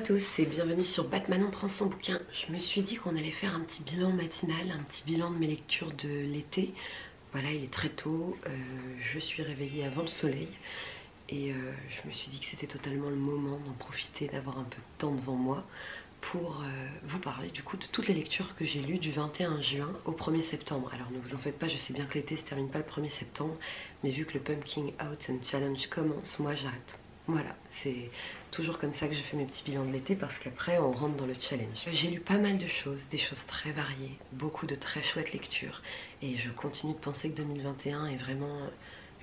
tous et bienvenue sur Batman on prend son bouquin. Je me suis dit qu'on allait faire un petit bilan matinal, un petit bilan de mes lectures de l'été. Voilà, il est très tôt, je suis réveillée avant le soleil et je me suis dit que c'était totalement le moment d'en profiter, d'avoir un peu de temps devant moi pour vous parler du coup de toutes les lectures que j'ai lues du 21 juin au 1er septembre. Alors ne vous en faites pas, je sais bien que l'été se termine pas le 1er septembre, mais vu que le Pumpkin Autumn Challenge commence, moi j'arrête. Voilà, c'est toujours comme ça que je fais mes petits bilans de l'été parce qu'après on rentre dans le challenge. J'ai lu pas mal de choses, des choses très variées, beaucoup de très chouettes lectures et je continue de penser que 2021 est vraiment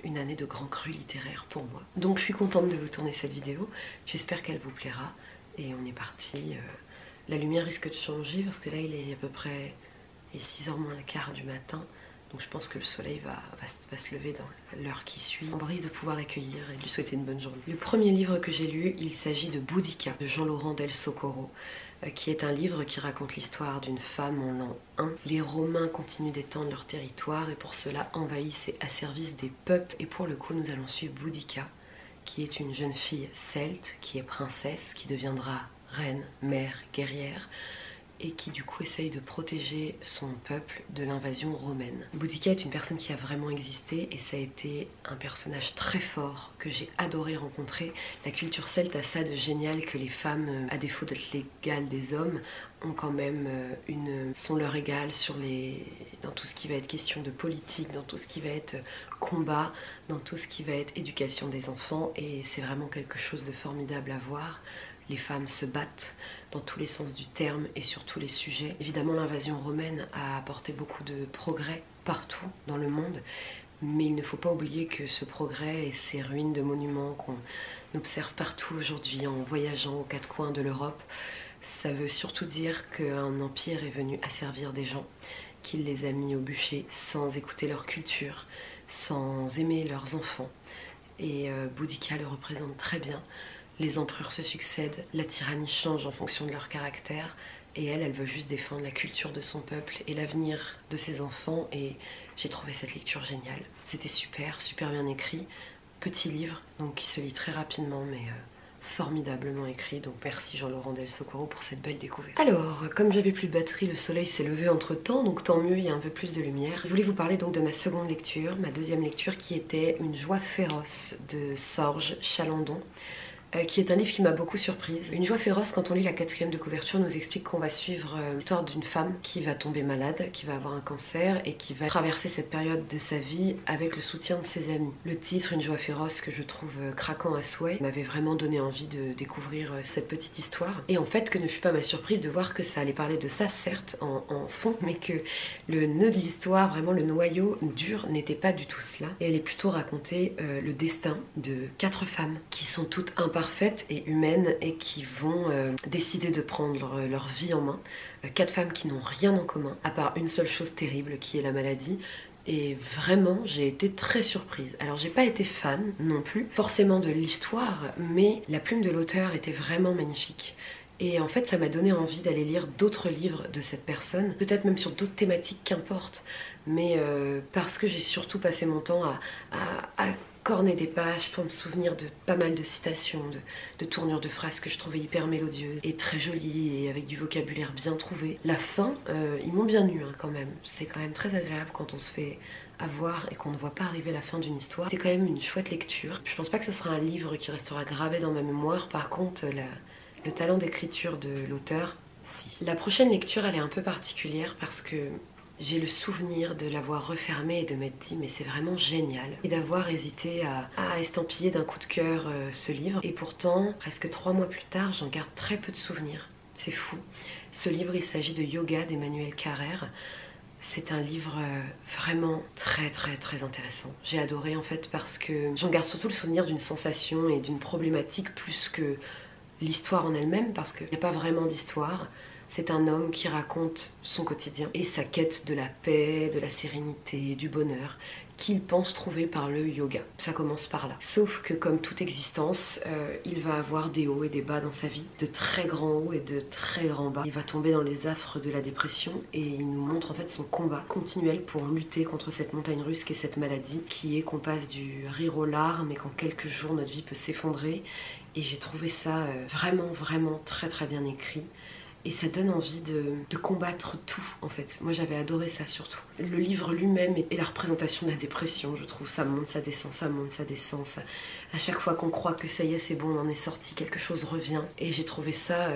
une année de grand cru littéraire pour moi. Donc je suis contente de vous tourner cette vidéo, j'espère qu'elle vous plaira et on est parti. La lumière risque de changer parce que là il est à peu près 6h moins le quart du matin. Donc je pense que le soleil va se lever dans l'heure qui suit. On risque de pouvoir l'accueillir et de lui souhaiter une bonne journée. Le premier livre que j'ai lu, il s'agit de Boudica de Jean-Laurent Del Socorro, qui est un livre qui raconte l'histoire d'une femme en l'an 1. Les Romains continuent d'étendre leur territoire et pour cela envahissent et asservissent des peuples. Et pour le coup, nous allons suivre Boudica, qui est une jeune fille celte, qui est princesse, qui deviendra reine, mère, guerrière, et qui du coup essaye de protéger son peuple de l'invasion romaine. Boudica est une personne qui a vraiment existé et ça a été un personnage très fort que j'ai adoré rencontrer. La culture celte a ça de génial que les femmes, à défaut d'être l'égale des hommes, ont quand même sont leur égale dans tout ce qui va être question de politique, dans tout ce qui va être combat, dans tout ce qui va être éducation des enfants, et c'est vraiment quelque chose de formidable à voir. Les femmes se battent dans tous les sens du terme et sur tous les sujets. Évidemment, l'invasion romaine a apporté beaucoup de progrès partout dans le monde, mais il ne faut pas oublier que ce progrès et ces ruines de monuments qu'on observe partout aujourd'hui en voyageant aux quatre coins de l'Europe, ça veut surtout dire qu'un empire est venu asservir des gens, qu'il les a mis au bûcher sans écouter leur culture, sans aimer leurs enfants. Et Boudica le représente très bien. Les empereurs se succèdent, la tyrannie change en fonction de leur caractère et elle veut juste défendre la culture de son peuple et l'avenir de ses enfants, et j'ai trouvé cette lecture géniale. C'était super bien écrit, petit livre donc qui se lit très rapidement mais formidablement écrit, donc merci Jean-Laurent Del Socorro pour cette belle découverte. Alors, comme j'avais plus de batterie, le soleil s'est levé entre temps, donc tant mieux, il y a un peu plus de lumière. Je voulais vous parler donc de ma seconde lecture, ma deuxième lecture qui était Une joie féroce de Sorge Chalandon, qui est un livre qui m'a beaucoup surprise. Une joie féroce, quand on lit la 4e de couverture, nous explique qu'on va suivre l'histoire d'une femme qui va tomber malade, qui va avoir un cancer et qui va traverser cette période de sa vie avec le soutien de ses amis. Le titre, Une joie féroce, que je trouve craquant à souhait, m'avait vraiment donné envie de découvrir cette petite histoire. Et en fait, que ne fut pas ma surprise de voir que ça allait parler de ça, certes, en fond, mais que le nœud de l'histoire, vraiment le noyau dur, n'était pas du tout cela. Et elle est plutôt raconter le destin de 4 femmes qui sont toutes imparfaites et humaines et qui vont décider de prendre leur vie en main. 4 femmes qui n'ont rien en commun à part une seule chose terrible qui est la maladie. Et vraiment j'ai été très surprise. Alors j'ai pas été fan non plus forcément de l'histoire, mais la plume de l'auteur était vraiment magnifique. Et en fait ça m'a donné envie d'aller lire d'autres livres de cette personne, peut-être même sur d'autres thématiques, qu'importe, mais parce que j'ai surtout passé mon temps à corner des pages pour me souvenir de pas mal de citations, de tournures de phrases que je trouvais hyper mélodieuses et très jolies et avec du vocabulaire bien trouvé. La fin, ils m'ont bien eu quand même. C'est quand même très agréable quand on se fait avoir et qu'on ne voit pas arriver la fin d'une histoire. C'est quand même une chouette lecture. Je pense pas que ce sera un livre qui restera gravé dans ma mémoire. Par contre, le talent d'écriture de l'auteur, si. La prochaine lecture, elle est un peu particulière parce que j'ai le souvenir de l'avoir refermé et de m'être dit mais c'est vraiment génial, et d'avoir hésité à estampiller d'un coup de cœur ce livre, et pourtant presque 3 mois plus tard j'en garde très peu de souvenirs, c'est fou. Ce livre, il s'agit de Yoga d'Emmanuel Carrère. C'est un livre vraiment très intéressant. J'ai adoré en fait parce que j'en garde surtout le souvenir d'une sensation et d'une problématique plus que l'histoire en elle-même, parce qu'il n'y a pas vraiment d'histoire. C'est un homme qui raconte son quotidien et sa quête de la paix, de la sérénité, du bonheur qu'il pense trouver par le yoga. Ça commence par là. Sauf que comme toute existence, il va avoir des hauts et des bas dans sa vie, de très grands hauts et de très grands bas. Il va tomber dans les affres de la dépression et il nous montre en fait son combat continuel pour lutter contre cette montagne russe qu'est cette maladie, qui est qu'on passe du rire aux larmes et qu'en quelques jours notre vie peut s'effondrer. Et j'ai trouvé ça vraiment très bien écrit. Et ça donne envie de combattre tout en fait. Moi j'avais adoré ça surtout. Le livre lui-même est la représentation de la dépression, je trouve. Ça monte, ça descend, ça monte, ça descend. À chaque fois qu'on croit que ça y est, c'est bon, on en est sorti, quelque chose revient. Et j'ai trouvé ça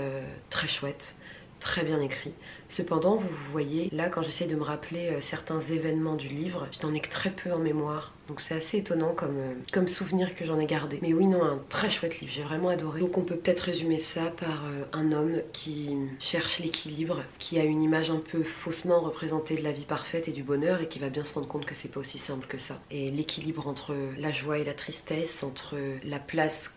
très chouette, très bien écrit. Cependant, vous voyez, là quand j'essaie de me rappeler certains événements du livre, je n'en ai que très peu en mémoire. Donc c'est assez étonnant comme souvenir que j'en ai gardé. Mais oui, non, un très chouette livre, j'ai vraiment adoré. Donc on peut peut-être résumer ça par un homme qui cherche l'équilibre, qui a une image un peu faussement représentée de la vie parfaite et du bonheur et qui va bien se rendre compte que c'est pas aussi simple que ça. Et l'équilibre entre la joie et la tristesse, entre la place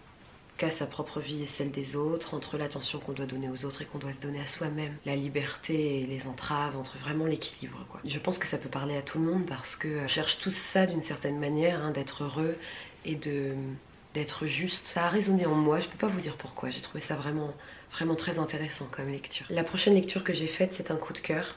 qu'a sa propre vie et celle des autres, entre l'attention qu'on doit donner aux autres et qu'on doit se donner à soi-même, la liberté et les entraves, entre vraiment l'équilibre quoi. Je pense que ça peut parler à tout le monde parce que on cherche tous ça d'une certaine manière, d'être heureux et d'être juste. Ça a résonné en moi, je peux pas vous dire pourquoi, j'ai trouvé ça vraiment très intéressant comme lecture. La prochaine lecture que j'ai faite, c'est un coup de cœur.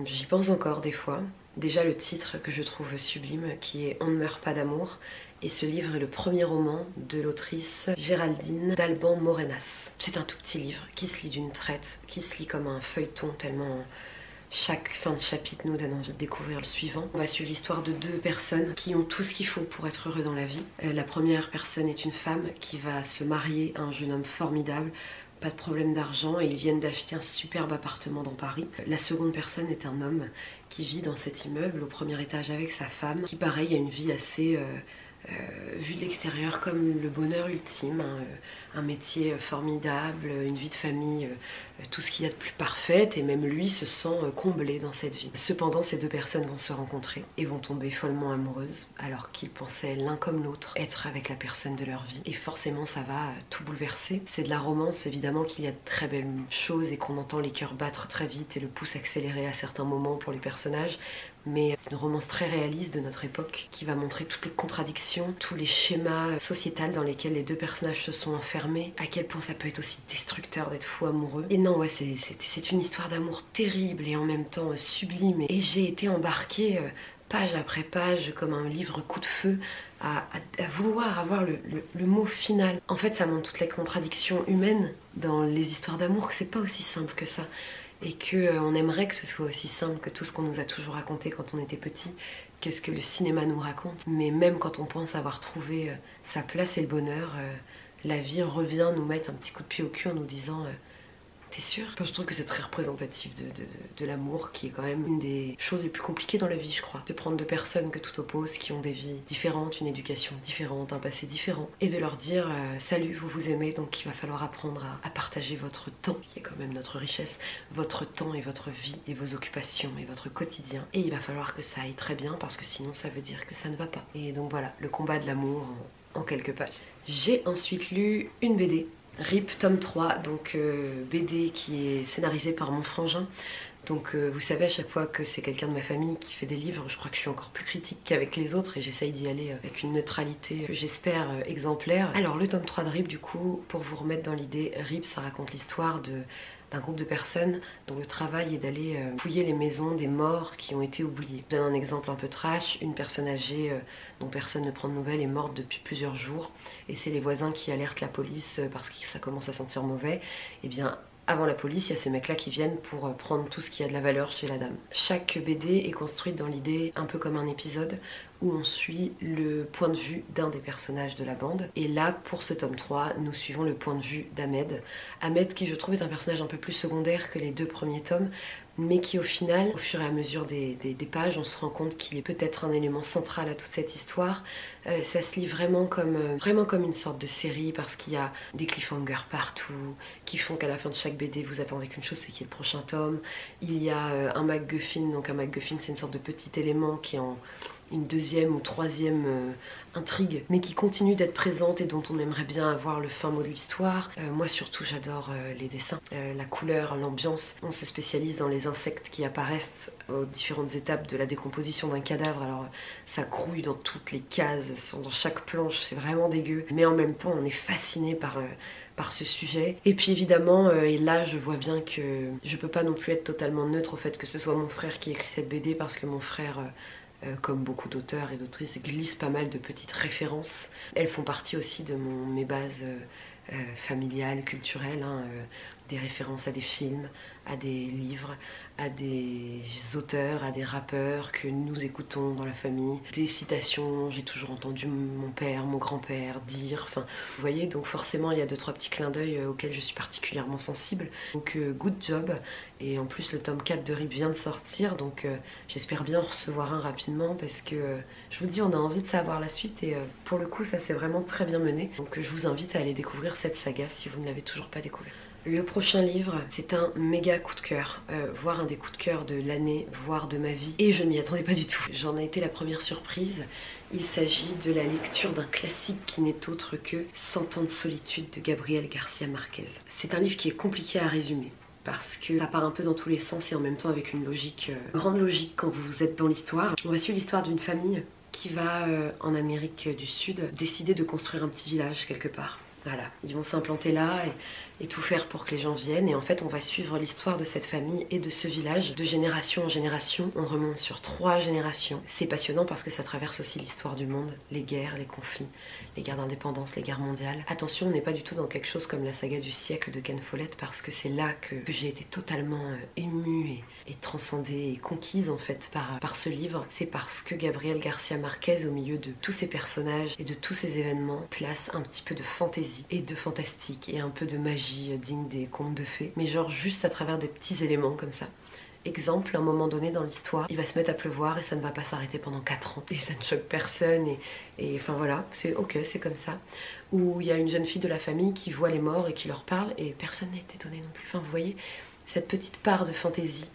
J'y pense encore des fois. Déjà le titre que je trouve sublime, qui est On ne meurt pas d'amour. Et ce livre est le premier roman de l'autrice Géraldine d'Alban Morenas. C'est un tout petit livre qui se lit d'une traite, qui se lit comme un feuilleton tellement chaque fin de chapitre nous donne envie de découvrir le suivant. On va suivre l'histoire de deux personnes qui ont tout ce qu'il faut pour être heureux dans la vie. La première personne est une femme qui va se marier à un jeune homme formidable. Pas de problème d'argent et ils viennent d'acheter un superbe appartement dans Paris. La seconde personne est un homme qui vit dans cet immeuble au premier étage avec sa femme, qui pareil a une vie assez vu de l'extérieur comme le bonheur ultime, un métier formidable, une vie de famille, tout ce qu'il y a de plus parfaite, et même lui se sent comblé dans cette vie. Cependant, ces deux personnes vont se rencontrer et vont tomber follement amoureuses alors qu'ils pensaient l'un comme l'autre être avec la personne de leur vie, et forcément ça va tout bouleverser. C'est de la romance, évidemment qu'il y a de très belles choses et qu'on entend les cœurs battre très vite et le pouce accélérer à certains moments pour les personnages, mais c'est une romance très réaliste de notre époque qui va montrer toutes les contradictions, tous les schémas sociétals dans lesquels les deux personnages se sont enfermés, à quel point ça peut être aussi destructeur d'être fou amoureux. Et non, ouais, c'est une histoire d'amour terrible et en même temps sublime, et j'ai été embarquée page après page comme un livre coup de feu à vouloir avoir le mot final. En fait, ça montre toutes les contradictions humaines dans les histoires d'amour, que c'est pas aussi simple que ça. Et qu'on aimerait que ce soit aussi simple que tout ce qu'on nous a toujours raconté quand on était petit, que ce que le cinéma nous raconte. Mais même quand on pense avoir trouvé sa place et le bonheur, la vie revient nous mettre un petit coup de pied au cul en nous disant t'es sûr? Enfin, je trouve que c'est très représentatif de l'amour, qui est quand même une des choses les plus compliquées dans la vie, je crois. De prendre deux personnes que tout oppose, qui ont des vies différentes, une éducation différente, un passé différent, et de leur dire salut, vous vous aimez, donc il va falloir apprendre à partager votre temps, qui est quand même notre richesse, votre temps et votre vie et vos occupations et votre quotidien. Et il va falloir que ça aille très bien, parce que sinon ça veut dire que ça ne va pas. Et donc voilà, le combat de l'amour en quelques pages. J'ai ensuite lu une BD. RIP tome 3, donc BD qui est scénarisé par mon frangin. Donc vous savez, à chaque fois que c'est quelqu'un de ma famille qui fait des livres, je crois que je suis encore plus critique qu'avec les autres, et j'essaye d'y aller avec une neutralité que j'espère exemplaire. Alors le tome 3 de RIP, du coup, pour vous remettre dans l'idée, RIP ça raconte l'histoire d'un groupe de personnes dont le travail est d'aller fouiller les maisons des morts qui ont été oubliés. Je donne un exemple un peu trash, une personne âgée dont personne ne prend de nouvelles est morte depuis plusieurs jours, et c'est les voisins qui alertent la police parce que ça commence à sentir mauvais. Et bien avant la police, il y a ces mecs-là qui viennent pour prendre tout ce qui a de la valeur chez la dame. Chaque BD est construite dans l'idée un peu comme un épisode où on suit le point de vue d'un des personnages de la bande. Et là, pour ce tome 3, nous suivons le point de vue d'Ahmed. Ahmed, qui je trouve est un personnage un peu plus secondaire que les deux premiers tomes, mais qui au final, au fur et à mesure des pages, on se rend compte qu'il est peut-être un élément central à toute cette histoire. Ça se lit vraiment comme une sorte de série, parce qu'il y a des cliffhangers partout qui font qu'à la fin de chaque BD vous attendez qu'une chose, c'est qu'il y ait le prochain tome. Il y a un MacGuffin, donc un MacGuffin c'est une sorte de petit élément qui est une deuxième ou troisième intrigue, mais qui continue d'être présente et dont on aimerait bien avoir le fin mot de l'histoire. Moi surtout j'adore les dessins, la couleur, l'ambiance. On se spécialise dans les insectes qui apparaissent aux différentes étapes de la décomposition d'un cadavre. Alors ça grouille dans toutes les cases, dans chaque planche, c'est vraiment dégueu, mais en même temps on est fasciné par ce sujet. Et puis évidemment, et là je vois bien que je peux pas non plus être totalement neutre au fait que ce soit mon frère qui écrit cette BD, parce que mon frère, comme beaucoup d'auteurs et d'autrices, glisse pas mal de petites références. Elles font partie aussi de mes bases familiales, culturelles, hein, des références à des films, à des livres, à des auteurs, à des rappeurs que nous écoutons dans la famille, des citations, j'ai toujours entendu mon père, mon grand-père dire, enfin vous voyez, donc forcément il y a 2-3 petits clins d'œil auxquels je suis particulièrement sensible, donc good job. Et en plus le tome 4 de RIP vient de sortir, donc j'espère bien en recevoir un rapidement, parce que je vous dis, on a envie de savoir la suite, et pour le coup ça s'est vraiment très bien mené, donc je vous invite à aller découvrir cette saga si vous ne l'avez toujours pas découvert. Le prochain livre, c'est un méga coup de cœur, voire un des coups de cœur de l'année, voire de ma vie, et je m'y attendais pas du tout. J'en ai été la première surprise. Il s'agit de la lecture d'un classique qui n'est autre que 100 ans de solitude de Gabriel Garcia Marquez. C'est un livre qui est compliqué à résumer, parce que ça part un peu dans tous les sens et en même temps avec une logique, grande logique quand vous êtes dans l'histoire. On va suivre l'histoire d'une famille qui va en Amérique du Sud décider de construire un petit village quelque part. Voilà, ils vont s'implanter là et tout faire pour que les gens viennent. Et en fait, on va suivre l'histoire de cette famille et de ce village de génération en génération. On remonte sur 3 générations. C'est passionnant parce que ça traverse aussi l'histoire du monde, les guerres, les conflits, les guerres d'indépendance, les guerres mondiales. Attention, on n'est pas du tout dans quelque chose comme la saga du siècle de Ken Follett, parce que c'est là que j'ai été totalement émue et transcendée et conquise en fait par ce livre. C'est parce que Gabriel Garcia Marquez, au milieu de tous ces personnages et de tous ces événements, place un petit peu de fantaisie et de fantastique et un peu de magie digne des contes de fées, mais genre juste à travers des petits éléments comme ça. Exemple, à un moment donné dans l'histoire, il va se mettre à pleuvoir et ça ne va pas s'arrêter pendant 4 ans. Et ça ne choque personne et enfin voilà, c'est ok, c'est comme ça. Ou il y a une jeune fille de la famille qui voit les morts et qui leur parle et personne n'est étonné non plus. Enfin vous voyez, cette petite part de fantaisie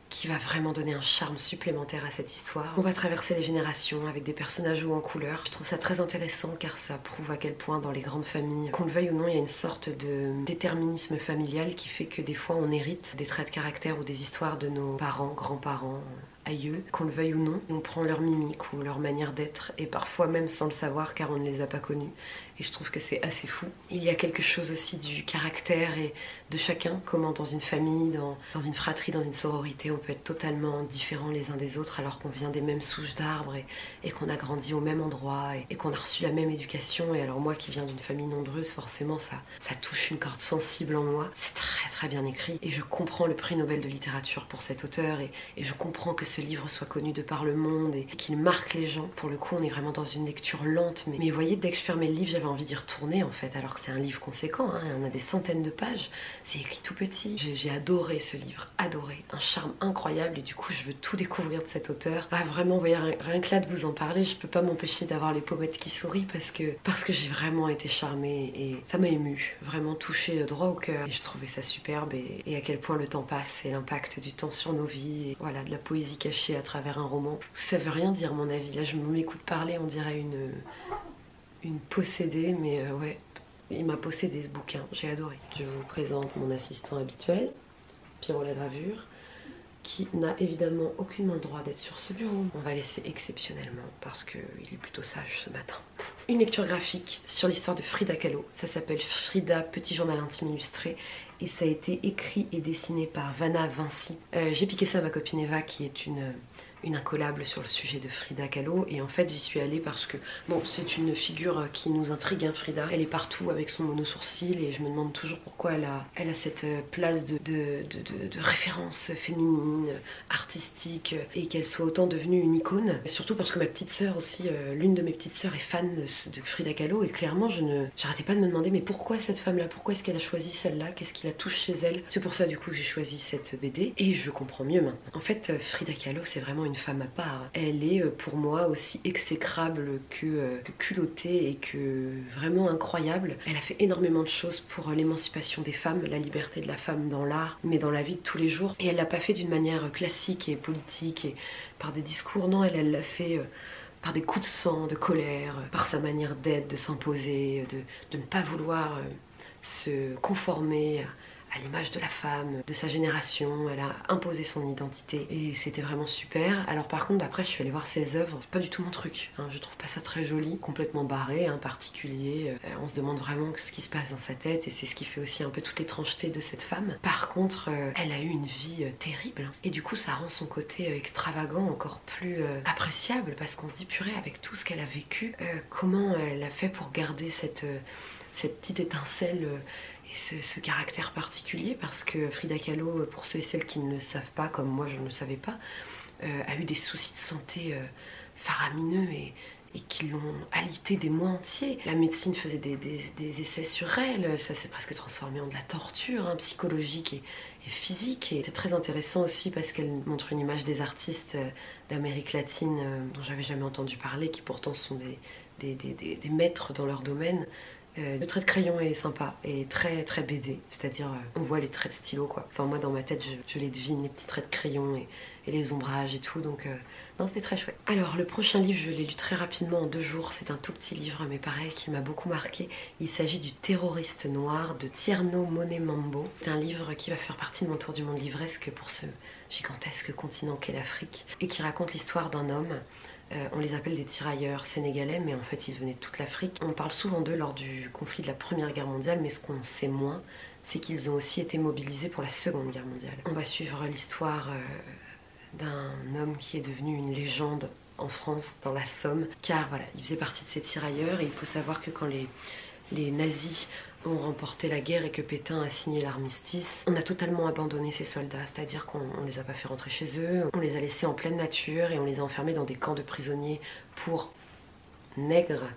qui va vraiment donner un charme supplémentaire à cette histoire. On va traverser les générations avec des personnages hauts en couleur. Je trouve ça très intéressant car ça prouve à quel point dans les grandes familles, qu'on le veuille ou non, il y a une sorte de déterminisme familial qui fait que des fois on hérite des traits de caractère ou des histoires de nos parents, grands-parents, aïeux, qu'on le veuille ou non. On prend leur mimique ou leur manière d'être, et parfois même sans le savoir car on ne les a pas connus. Et je trouve que c'est assez fou. Il y a quelque chose aussi du caractère et de chacun, comment dans une famille, dans une fratrie, dans une sororité, on peut être totalement différents les uns des autres alors qu'on vient des mêmes souches d'arbres et qu'on a grandi au même endroit et qu'on a reçu la même éducation. Et alors moi qui viens d'une famille nombreuse, forcément ça touche une corde sensible en moi. C'est très très bien écrit et je comprends le prix Nobel de littérature pour cet auteur et je comprends que ce livre soit connu de par le monde et qu'il marque les gens. Pour le coup on est vraiment dans une lecture lente, mais vous voyez, dès que je fermais le livre j'avais envie d'y retourner en fait, alors que c'est un livre conséquent, hein, on a des centaines de pages, c'est écrit tout petit. J'ai adoré ce livre, adoré, un charme incroyable et du coup je veux tout découvrir de cet auteur. Ah, vraiment, vous voyez, rien que là de vous en parler, je peux pas m'empêcher d'avoir les pommettes qui sourient parce que j'ai vraiment été charmée et ça m'a émue, vraiment touchée droit au cœur. Et je trouvais ça superbe et à quel point le temps passe et l'impact du temps sur nos vies, et voilà, de la poésie cachée à travers un roman. Ça veut rien dire à mon avis, là je m'écoute parler, on dirait une possédée, mais ouais, il m'a possédé ce bouquin, j'ai adoré. Je vous présente mon assistant habituel, Pierrot la gravure, qui n'a évidemment aucunement le droit d'être sur ce bureau. On va laisser exceptionnellement parce qu'il est plutôt sage ce matin. Une lecture graphique sur l'histoire de Frida Kahlo. Ça s'appelle Frida, petit journal intime illustré. Et ça a été écrit et dessiné par Vanna Vinci. J'ai piqué ça à ma copine Eva qui est une incollable sur le sujet de Frida Kahlo, et en fait j'y suis allée parce que bon, c'est une figure qui nous intrigue, hein, Frida. Elle est partout avec son mono-sourcil et je me demande toujours pourquoi elle a cette place de référence féminine, artistique, et qu'elle soit autant devenue une icône. Surtout parce que ma petite sœur aussi, l'une de mes petites sœurs est fan de Frida Kahlo, et clairement j'arrêtais pas de me demander mais pourquoi cette femme là, pourquoi est-ce qu'elle a choisi celle-là, qu'est-ce qui la touche chez elle. C'est pour ça du coup que j'ai choisi cette BD et je comprends mieux maintenant. En fait Frida Kahlo c'est vraiment une femme à part. Elle est pour moi aussi exécrable que culottée et que vraiment incroyable. Elle a fait énormément de choses pour l'émancipation des femmes, la liberté de la femme dans l'art, mais dans la vie de tous les jours. Et elle l'a pas fait d'une manière classique et politique et par des discours, non, elle l'a fait par des coups de sang, de colère, par sa manière d'être, de s'imposer, de ne pas vouloir se conformer à l'image de la femme, de sa génération. Elle a imposé son identité et c'était vraiment super. Alors par contre, après je suis allée voir ses œuvres, c'est pas du tout mon truc, hein. Je trouve pas ça très joli, complètement barré, hein, particulier. On se demande vraiment ce qui se passe dans sa tête et c'est ce qui fait aussi un peu toute l'étrangeté de cette femme. Par contre, elle a eu une vie terrible et du coup ça rend son côté extravagant encore plus appréciable parce qu'on se dit purée, avec tout ce qu'elle a vécu, comment elle a fait pour garder cette petite étincelle et ce caractère particulier, parce que Frida Kahlo, pour ceux et celles qui ne le savent pas, comme moi je ne le savais pas, a eu des soucis de santé faramineux et qui l'ont alité des mois entiers. La médecine faisait des essais sur elle, ça s'est presque transformé en de la torture, hein, psychologique et physique. Et c'est très intéressant aussi parce qu'elle montre une image des artistes d'Amérique latine dont j'avais jamais entendu parler, qui pourtant sont des maîtres dans leur domaine. Le trait de crayon est sympa et très très BD, c'est-à-dire on voit les traits de stylo quoi. Enfin moi dans ma tête je les devine, les petits traits de crayon et les ombrages et tout, donc non, c'était très chouette. Alors le prochain livre, je l'ai lu très rapidement en 2 jours, c'est un tout petit livre mais pareil qui m'a beaucoup marqué. Il s'agit du Terroriste noir de Tierno Monet-Mambo. C'est un livre qui va faire partie de mon tour du monde livresque pour ce gigantesque continent qu'est l'Afrique et qui raconte l'histoire d'un homme. On les appelle des tirailleurs sénégalais, mais en fait ils venaient de toute l'Afrique. On parle souvent d'eux lors du conflit de la Première Guerre mondiale, mais ce qu'on sait moins, c'est qu'ils ont aussi été mobilisés pour la Seconde Guerre mondiale. On va suivre l'histoire d'un homme qui est devenu une légende en France, dans la Somme, car voilà, il faisait partie de ces tirailleurs, et il faut savoir que quand les nazis ont remporté la guerre et que Pétain a signé l'armistice, on a totalement abandonné ces soldats, c'est-à-dire qu'on ne les a pas fait rentrer chez eux, on les a laissés en pleine nature et on les a enfermés dans des camps de prisonniers pour nègres,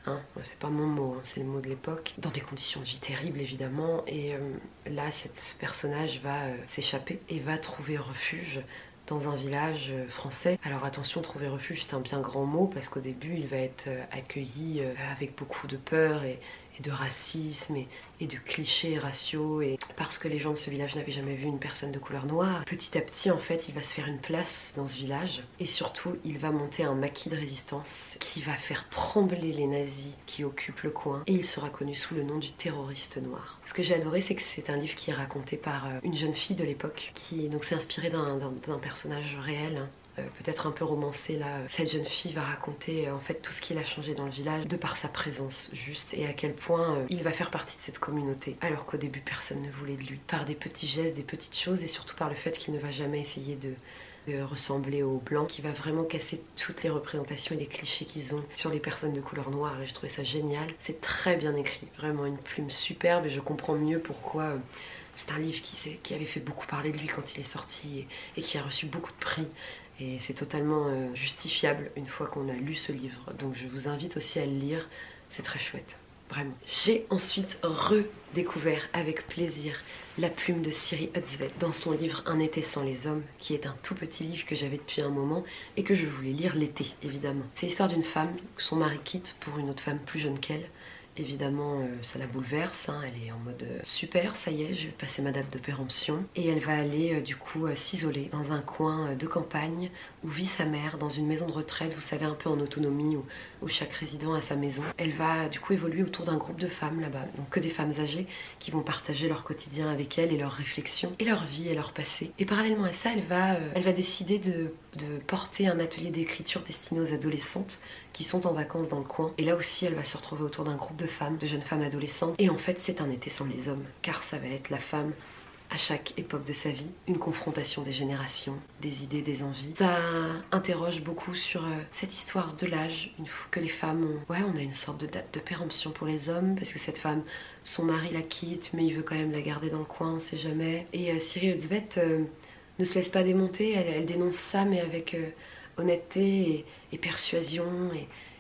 hein, c'est pas mon mot, hein, c'est le mot de l'époque, dans des conditions de vie terribles évidemment, et là ce personnage va s'échapper et va trouver refuge dans un village français. Alors attention, trouver refuge c'est un bien grand mot parce qu'au début il va être accueilli avec beaucoup de peur et de racisme et de clichés raciaux, et parce que les gens de ce village n'avaient jamais vu une personne de couleur noire. Petit à petit en fait il va se faire une place dans ce village et surtout il va monter un maquis de résistance qui va faire trembler les nazis qui occupent le coin, et il sera connu sous le nom du Terroriste noir. Ce que j'ai adoré, c'est que c'est un livre qui est raconté par une jeune fille de l'époque qui donc s'est inspirée d'un personnage réel, hein. Peut-être un peu romancé là. Cette jeune fille va raconter en fait tout ce qu'il a changé dans le village de par sa présence juste, et à quel point il va faire partie de cette communauté alors qu'au début personne ne voulait de lui, par des petits gestes, des petites choses, et surtout par le fait qu'il ne va jamais essayer de ressembler aux blancs, qui va vraiment casser toutes les représentations et les clichés qu'ils ont sur les personnes de couleur noire, et je trouvais ça génial. C'est très bien écrit, vraiment une plume superbe, et je comprends mieux pourquoi c'est un livre qui avait fait beaucoup parler de lui quand il est sorti et qui a reçu beaucoup de prix. Et c'est totalement justifiable une fois qu'on a lu ce livre. Donc je vous invite aussi à le lire, c'est très chouette, vraiment. J'ai ensuite redécouvert avec plaisir La plume de Siri Hustvedt dans son livre Un été sans les hommes, qui est un tout petit livre que j'avais depuis un moment et que je voulais lire l'été, évidemment. C'est l'histoire d'une femme que son mari quitte pour une autre femme plus jeune qu'elle. Évidemment, ça la bouleverse, hein. Elle est en mode super, ça y est, je vais passer ma date de péremption. Et elle va aller du coup s'isoler dans un coin de campagne où vit sa mère, dans une maison de retraite, vous savez, un peu en autonomie, où chaque résident a sa maison. Elle va du coup évoluer autour d'un groupe de femmes là-bas, donc que des femmes âgées qui vont partager leur quotidien avec elle et leurs réflexions et leur vie et leur passé. Et parallèlement à ça, elle va décider de porter un atelier d'écriture destiné aux adolescentes qui sont en vacances dans le coin. Et là aussi, elle va se retrouver autour d'un groupe de femmes, de jeunes femmes adolescentes. Et en fait, c'est un été sans les hommes, car ça va être la femme à chaque époque de sa vie, une confrontation des générations, des idées, des envies. Ça interroge beaucoup sur cette histoire de l'âge, une fois que les femmes ont... Ouais, on a une sorte de date de péremption pour les hommes, parce que cette femme, son mari la quitte, mais il veut quand même la garder dans le coin, on sait jamais. Et Siri Hustvedt ne se laisse pas démonter, elle dénonce ça, mais avec honnêteté et persuasion,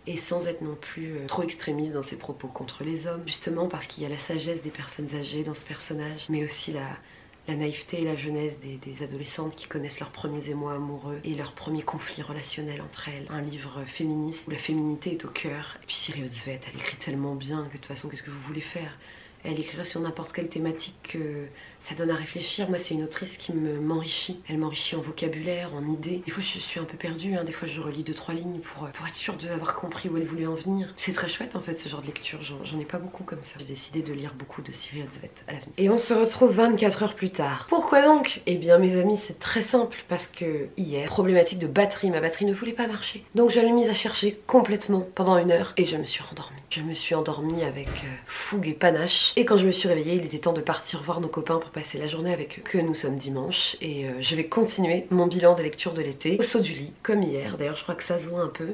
et sans être non plus trop extrémiste dans ses propos contre les hommes, justement parce qu'il y a la sagesse des personnes âgées dans ce personnage, mais aussi la naïveté et la jeunesse des adolescentes qui connaissent leurs premiers émois amoureux et leurs premiers conflits relationnels entre elles. Un livre féministe où la féminité est au cœur. Et puis Siri Houtzvet, elle écrit tellement bien que de toute façon, qu'est-ce que vous voulez faire? Elle écrirait sur n'importe quelle thématique que ça donne à réfléchir. Moi, c'est une autrice qui m'enrichit. Elle m'enrichit en vocabulaire, en idées. Des fois, je suis un peu perdue. Des fois, je relis 2-3 lignes pour être sûre d'avoir compris où elle voulait en venir. C'est très chouette, en fait, ce genre de lecture. J'en ai pas beaucoup comme ça. J'ai décidé de lire beaucoup de Siri Houtzvet à l'avenir. Et on se retrouve 24 heures plus tard. Pourquoi donc? Eh bien, mes amis, c'est très simple. Parce que hier, problématique de batterie. Ma batterie ne voulait pas marcher. Donc, je l'ai mise à chercher complètement pendant 1 heure. Et je me suis rendormie. Je me suis endormie avec fougue et panache. Et quand je me suis réveillée, il était temps de partir voir nos copains pour passer la journée avec eux. Que nous sommes dimanche et je vais continuer mon bilan des lectures de l'été au saut du lit, comme hier. D'ailleurs, je crois que ça se voit un peu.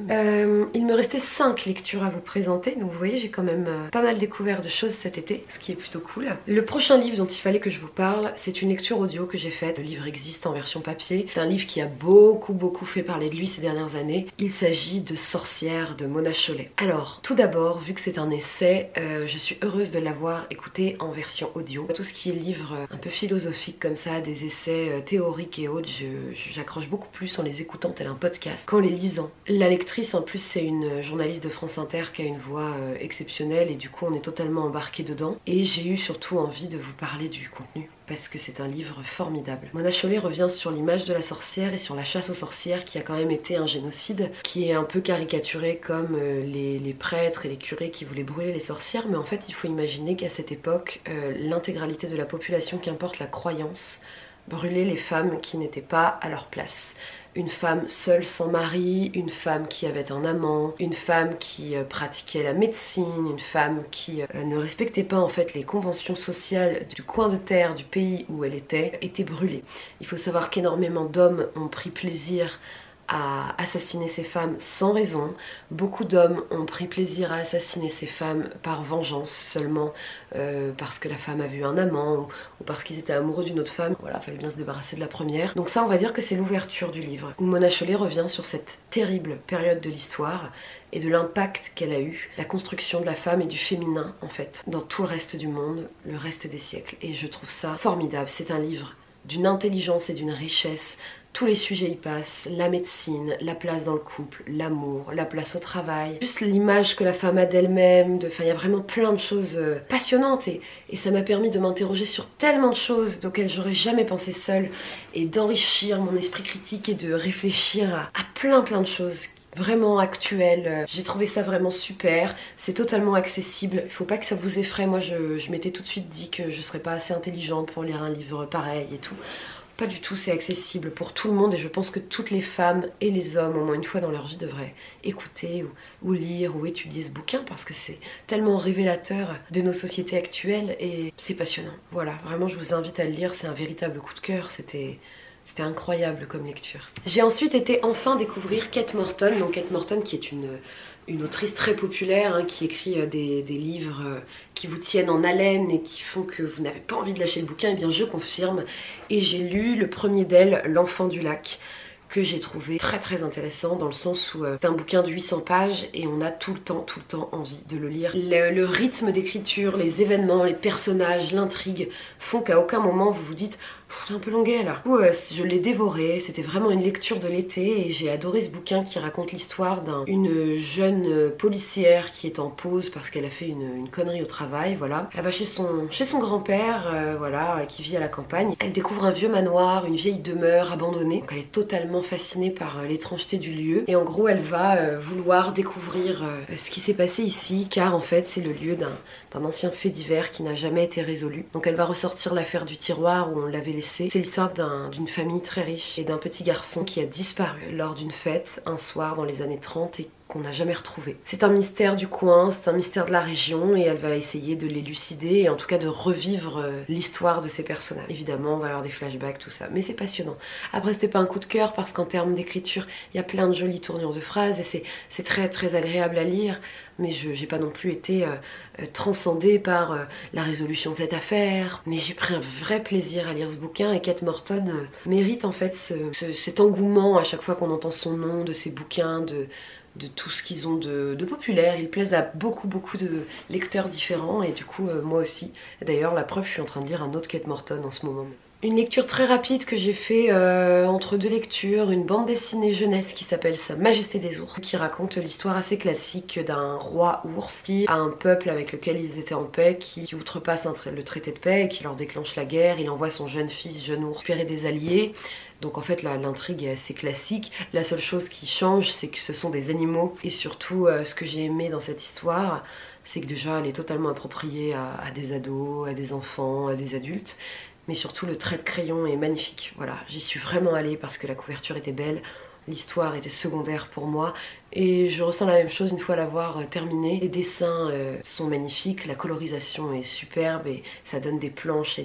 Il me restait 5 lectures à vous présenter. Donc vous voyez, j'ai quand même pas mal découvert de choses cet été, ce qui est plutôt cool. Le prochain livre dont il fallait que je vous parle, c'est une lecture audio que j'ai faite. Le livre existe en version papier. C'est un livre qui a beaucoup fait parler de lui ces dernières années. Il s'agit de Sorcière de Mona Chollet. Alors, tout d'abord, vu que c'est un essai, je suis heureuse de l'avoir écouté en version audio. Tout ce qui est livre un peu philosophique comme ça, des essais théoriques et autres, j'accroche beaucoup plus en les écoutant tel un podcast qu'en les lisant. La lectrice en plus c'est une journaliste de France Inter qui a une voix exceptionnelle et du coup on est totalement embarqué dedans. Et j'ai eu surtout envie de vous parler du contenu parce que c'est un livre formidable. Mona Chollet revient sur l'image de la sorcière et sur la chasse aux sorcières qui a quand même été un génocide, qui est un peu caricaturé comme les prêtres et les curés qui voulaient brûler les sorcières, mais en fait il faut imaginer qu'à cette époque, l'intégralité de la population, qu'importe la croyance, brûlait les femmes qui n'étaient pas à leur place. Une femme seule sans mari, une femme qui avait un amant, une femme qui pratiquait la médecine, une femme qui ne respectait pas en fait les conventions sociales du coin de terre du pays où elle était brûlée. Il faut savoir qu'énormément d'hommes ont pris plaisir à assassiner ces femmes sans raison. Beaucoup d'hommes ont pris plaisir à assassiner ces femmes par vengeance seulement parce que la femme a vu un amant ou parce qu'ils étaient amoureux d'une autre femme. Voilà, il fallait bien se débarrasser de la première. Donc ça, on va dire que c'est l'ouverture du livre où Mona Chollet revient sur cette terrible période de l'histoire et de l'impact qu'elle a eu, la construction de la femme et du féminin en fait, dans tout le reste du monde, le reste des siècles. Et je trouve ça formidable. C'est un livre d'une intelligence et d'une richesse. Tous les sujets y passent, la médecine, la place dans le couple, l'amour, la place au travail, juste l'image que la femme a d'elle-même, il y a vraiment plein de choses passionnantes et ça m'a permis de m'interroger sur tellement de choses auxquelles j'aurais jamais pensé seule et d'enrichir mon esprit critique et de réfléchir à plein de choses vraiment actuelles. J'ai trouvé ça vraiment super, c'est totalement accessible, il faut pas que ça vous effraie. Moi je m'étais tout de suite dit que je serais pas assez intelligente pour lire un livre pareil et tout. Pas du tout, c'est accessible pour tout le monde et je pense que toutes les femmes et les hommes au moins une fois dans leur vie devraient écouter ou lire ou étudier ce bouquin parce que c'est tellement révélateur de nos sociétés actuelles et c'est passionnant. Voilà, vraiment je vous invite à le lire, c'est un véritable coup de cœur, c'était incroyable comme lecture. J'ai ensuite été enfin découvrir Kate Morton, donc Kate Morton qui est une autrice très populaire qui écrit des livres qui vous tiennent en haleine et qui font que vous n'avez pas envie de lâcher le bouquin. Et bien je confirme, et j'ai lu le premier d'elle, L'Enfant du lac, que j'ai trouvé très intéressant dans le sens où c'est un bouquin de 800 pages et on a tout le temps envie de le lire. Le rythme d'écriture, les événements, les personnages, l'intrigue font qu'à aucun moment vous vous dites c'est un peu longuet là. Du coup, je l'ai dévoré, c'était vraiment une lecture de l'été et j'ai adoré ce bouquin qui raconte l'histoire d'une jeune policière qui est en pause parce qu'elle a fait une connerie au travail, voilà. Elle va chez son grand-père, voilà, qui vit à la campagne. Elle découvre un vieux manoir, une vieille demeure abandonnée. Donc elle est totalement fascinée par l'étrangeté du lieu et en gros elle va vouloir découvrir ce qui s'est passé ici car en fait c'est le lieu d'un ancien fait divers qui n'a jamais été résolu. Donc elle va ressortir l'affaire du tiroir où on l'avait laissé. C'est l'histoire d'une famille très riche et d'un petit garçon qui a disparu lors d'une fête un soir dans les années 30 et qu'on n'a jamais retrouvé. C'est un mystère du coin, c'est un mystère de la région et elle va essayer de l'élucider et en tout cas de revivre l'histoire de ces personnages. Évidemment on va avoir des flashbacks, tout ça, mais c'est passionnant. Après c'était pas un coup de cœur parce qu'en termes d'écriture il y a plein de jolies tournures de phrases et c'est très agréable à lire, mais j'ai pas non plus été transcendée par la résolution de cette affaire, mais j'ai pris un vrai plaisir à lire ce bouquin et Kate Morton mérite en fait cet engouement à chaque fois qu'on entend son nom, de ses bouquins, de tout ce qu'ils ont de populaire. Ils plaisent à beaucoup de lecteurs différents et du coup moi aussi. D'ailleurs la preuve, je suis en train de lire un autre Kate Morton en ce moment. Une lecture très rapide que j'ai fait entre deux lectures, une bande dessinée jeunesse qui s'appelle Sa Majesté des ours, qui raconte l'histoire assez classique d'un roi ours qui a un peuple avec lequel ils étaient en paix, qui outrepasse le traité de paix et qui leur déclenche la guerre. Il envoie son jeune fils, jeune ours, récupérer des alliés. Donc en fait l'intrigue est assez classique. La seule chose qui change, c'est que ce sont des animaux. Et surtout ce que j'ai aimé dans cette histoire, c'est que déjà elle est totalement appropriée à des ados, à des enfants, à des adultes. Mais surtout le trait de crayon est magnifique. Voilà, j'y suis vraiment allée parce que la couverture était belle, l'histoire était secondaire pour moi et je ressens la même chose une fois l'avoir terminée. Les dessins sont magnifiques, la colorisation est superbe et ça donne des planches et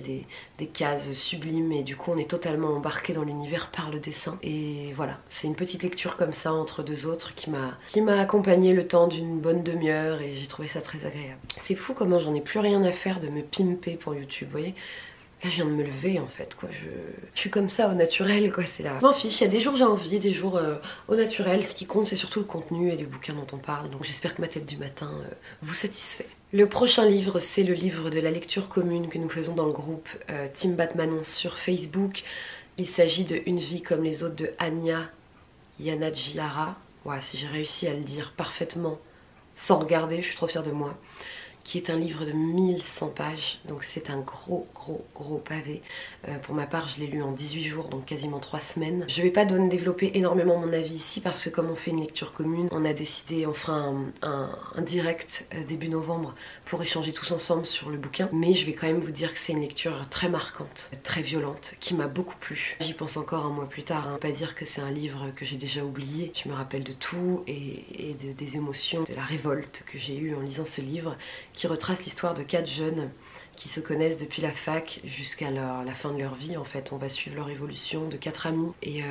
des cases sublimes et du coup on est totalement embarqué dans l'univers par le dessin. Et voilà, c'est une petite lecture comme ça entre deux autres qui m'a accompagnée le temps d'une bonne demi-heure et j'ai trouvé ça très agréable. C'est fou comment j'en ai plus rien à faire de me pimper pour YouTube, vous voyez. Là je viens de me lever en fait quoi, je suis comme ça au naturel quoi, c'est là. Je m'en fiche, il y a des jours j'ai envie, des jours au naturel, ce qui compte c'est surtout le contenu et les bouquins dont on parle, donc j'espère que ma tête du matin vous satisfait. Le prochain livre c'est le livre de la lecture commune que nous faisons dans le groupe Team Batmanon sur Facebook. Il s'agit de Une vie comme les autres de Anya Yanagihara. Ouais, si j'ai réussi à le dire parfaitement sans regarder, je suis trop fière de moi. Qui est un livre de 1100 pages, donc c'est un gros pavé. Pour ma part je l'ai lu en 18 jours, donc quasiment 3 semaines. Je vais pas développer énormément mon avis ici parce que comme on fait une lecture commune, on a décidé, on fera un direct début novembre pour échanger tous ensemble sur le bouquin. Mais je vais quand même vous dire que c'est une lecture très marquante, très violente, qui m'a beaucoup plu. J'y pense encore un mois plus tard, hein. Pas dire que c'est un livre que j'ai déjà oublié, je me rappelle de tout et des émotions, de la révolte que j'ai eue en lisant ce livre, qui retrace l'histoire de 4 jeunes qui se connaissent depuis la fac jusqu'à la fin de leur vie. En fait, on va suivre leur évolution de 4 amis et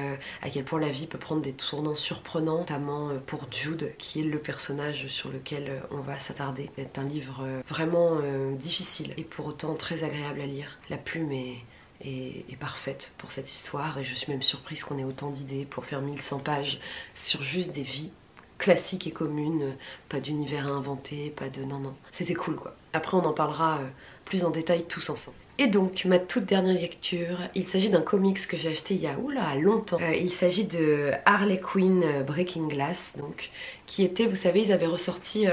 à quel point la vie peut prendre des tournants surprenants, notamment pour Jude, qui est le personnage sur lequel on va s'attarder. C'est un livre vraiment difficile et pour autant très agréable à lire. La plume est parfaite pour cette histoire et je suis même surprise qu'on ait autant d'idées pour faire 1100 pages sur juste des vies classique et commune, pas d'univers à inventer, pas de... non, c'était cool quoi. Après on en parlera plus en détail tous ensemble. Et donc ma toute dernière lecture, il s'agit d'un comics que j'ai acheté il y a longtemps. Il s'agit de Harley Quinn Breaking Glass, donc, qui était, vous savez, ils avaient ressorti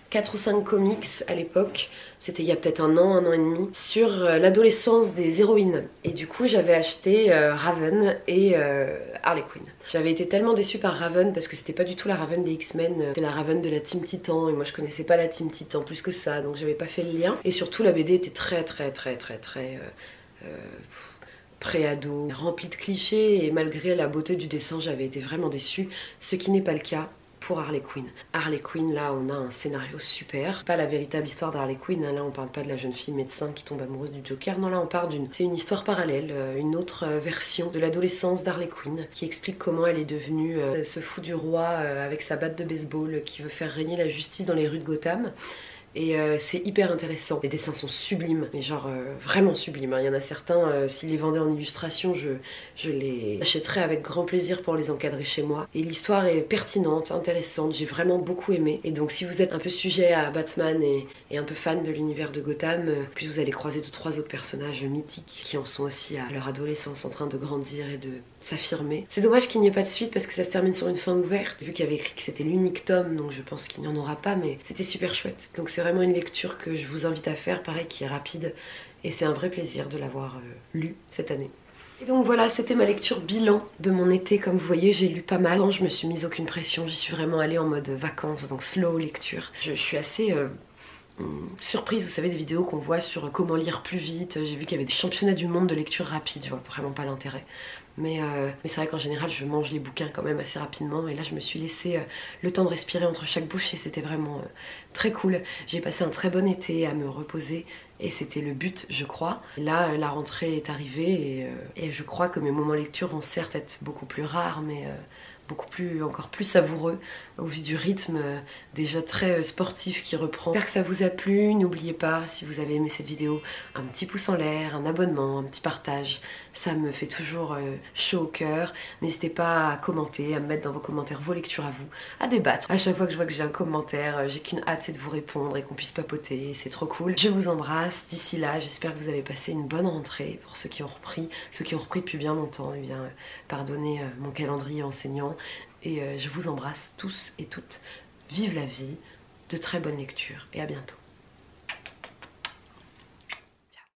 4 ou 5 comics à l'époque, c'était il y a peut-être un an et demi, sur l'adolescence des héroïnes. Et du coup j'avais acheté Raven et Harley Quinn. J'avais été tellement déçue par Raven parce que c'était pas du tout la Raven des X-Men, c'était la Raven de la Team Titan et moi je connaissais pas la Team Titan plus que ça, donc j'avais pas fait le lien. Et surtout la BD était très pré-ado, remplie de clichés et malgré la beauté du dessin j'avais été vraiment déçue, ce qui n'est pas le cas pour Harley Quinn. Harley Quinn, là on a un scénario super, pas la véritable histoire d'Harley Quinn, hein. Là on parle pas de la jeune fille médecin qui tombe amoureuse du Joker, non là on parle c'est une histoire parallèle, une autre version de l'adolescence d'Harley Quinn qui explique comment elle est devenue ce fou du roi avec sa batte de baseball qui veut faire régner la justice dans les rues de Gotham. Et c'est hyper intéressant. Les dessins sont sublimes, mais genre vraiment sublimes, hein. Il y en a certains, s'ils les vendaient en illustration, je les achèterais avec grand plaisir pour les encadrer chez moi. Et l'histoire est pertinente, intéressante, j'ai vraiment beaucoup aimé. Et donc si vous êtes un peu sujet à Batman et un peu fan de l'univers de Gotham, puis vous allez croiser 2-3 autres personnages mythiques qui en sont aussi à leur adolescence en train de grandir et de s'affirmer. C'est dommage qu'il n'y ait pas de suite parce que ça se termine sur une fin ouverte, vu qu'il y avait écrit que c'était l'unique tome, donc je pense qu'il n'y en aura pas, mais c'était super chouette. Donc c'est vraiment une lecture que je vous invite à faire, pareil, qui est rapide et c'est un vrai plaisir de l'avoir lu cette année. Et donc voilà, c'était ma lecture bilan de mon été. Comme vous voyez, j'ai lu pas mal. Je me suis mise aucune pression, j'y suis vraiment allée en mode vacances, donc slow lecture. Je suis assez surprise, vous savez, des vidéos qu'on voit sur comment lire plus vite. J'ai vu qu'il y avait des championnats du monde de lecture rapide, je vois vraiment pas l'intérêt. Mais c'est vrai qu'en général je mange les bouquins quand même assez rapidement et là je me suis laissé le temps de respirer entre chaque bouche et c'était vraiment très cool. J'ai passé un très bon été à me reposer et c'était le but je crois. Là la rentrée est arrivée et je crois que mes moments lecture vont certes être beaucoup plus rares mais encore plus savoureux au vu du rythme déjà très sportif qui reprend. J'espère que ça vous a plu. N'oubliez pas, si vous avez aimé cette vidéo, un petit pouce en l'air, un abonnement, un petit partage. Ça me fait toujours chaud au cœur. N'hésitez pas à commenter, à me mettre dans vos commentaires vos lectures à vous, à débattre. À chaque fois que je vois que j'ai un commentaire, j'ai qu'une hâte, c'est de vous répondre et qu'on puisse papoter. C'est trop cool. Je vous embrasse. D'ici là, j'espère que vous avez passé une bonne rentrée. Pour ceux qui ont repris depuis bien longtemps, eh bien, pardonnez mon calendrier enseignant. Et je vous embrasse tous et toutes. Vive la vie, de très bonnes lectures et à bientôt.